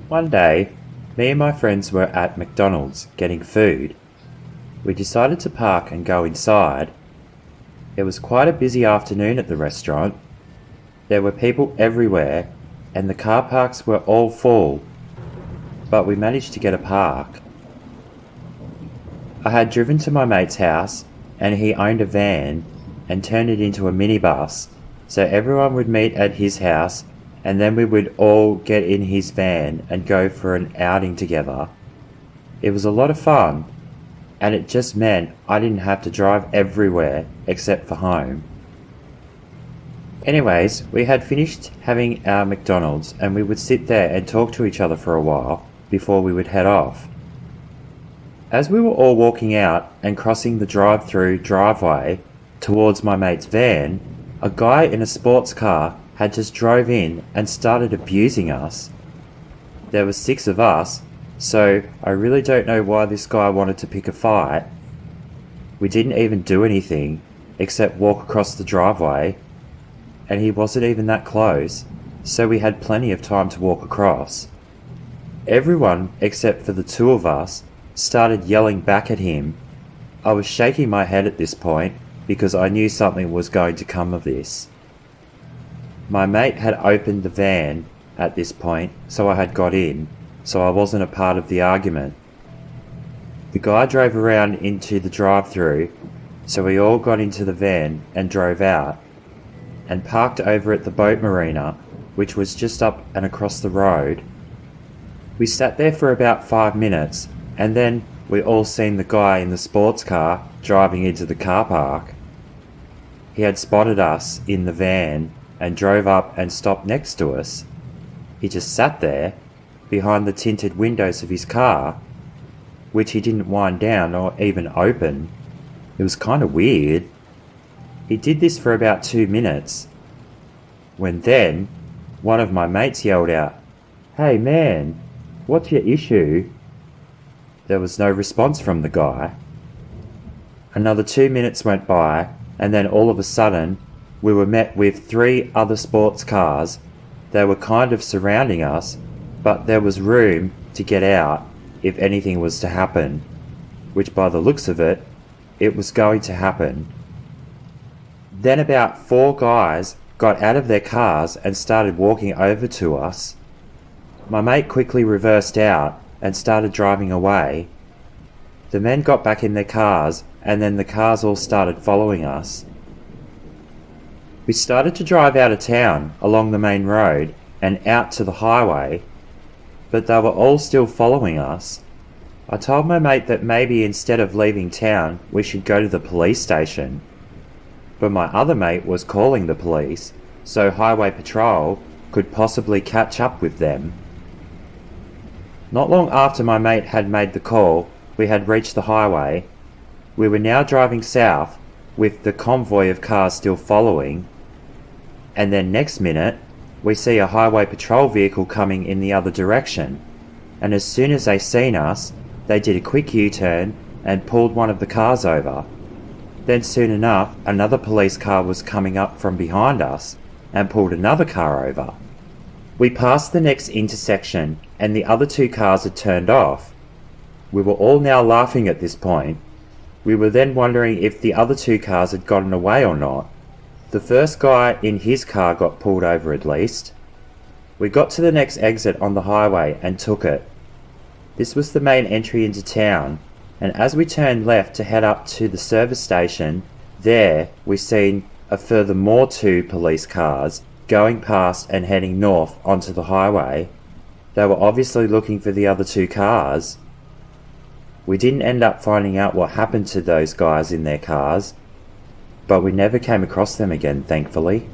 One day, me and my friends were at McDonald's getting food. We decided to park and go inside. It was quite a busy afternoon at the restaurant. There were people everywhere and the car parks were all full, but we managed to get a park. I had driven to my mate's house and he owned a van and turned it into a minibus, so everyone would meet at his house and then we would all get in his van and go for an outing together. It was a lot of fun, and it just meant I didn't have to drive everywhere except for home. Anyways, we had finished having our McDonald's and we would sit there and talk to each other for a while before we would head off. As we were all walking out and crossing the drive-through driveway towards my mate's van, a guy in a sports car had just drove in and started abusing us. There were 6 of us, so I really don't know why this guy wanted to pick a fight. We didn't even do anything except walk across the driveway, and he wasn't even that close, so we had plenty of time to walk across. Everyone except for the 2 of us started yelling back at him. I was shaking my head at this point because I knew something was going to come of this. My mate had opened the van at this point, so I had got in, so I wasn't a part of the argument. The guy drove around into the drive-through, so we all got into the van and drove out, and parked over at the boat marina, which was just up and across the road. We sat there for about 5 minutes, and then we all seen the guy in the sports car driving into the car park. He had spotted us in the van and drove up and stopped next to us. He just sat there, behind the tinted windows of his car, which he didn't wind down or even open. It was kind of weird. He did this for about 2 minutes, when then one of my mates yelled out, "Hey man, what's your issue?" There was no response from the guy. Another 2 minutes went by, and then all of a sudden we were met with 3 other sports cars. They were kind of surrounding us, but there was room to get out if anything was to happen, which by the looks of it, it was going to happen. Then about 4 guys got out of their cars and started walking over to us. My mate quickly reversed out and started driving away. The men got back in their cars and then the cars all started following us. We started to drive out of town along the main road and out to the highway, but they were all still following us. I told my mate that maybe instead of leaving town we should go to the police station, but my other mate was calling the police so highway patrol could possibly catch up with them. Not long after my mate had made the call, we had reached the highway. We were now driving south with the convoy of cars still following, and then next minute we see a highway patrol vehicle coming in the other direction, and as soon as they seen us, they did a quick U-turn and pulled one of the cars over. Then soon enough, another police car was coming up from behind us and pulled another car over. We passed the next intersection and the other 2 cars had turned off. We were all now laughing at this point. We were then wondering if the other 2 cars had gotten away or not. The first guy in his car got pulled over at least. We got to the next exit on the highway and took it. This was the main entry into town, and as we turned left to head up to the service station, there we seen a further more 2 police cars going past and heading north onto the highway. They were obviously looking for the other 2 cars. We didn't end up finding out what happened to those guys in their cars, but we never came across them again, thankfully.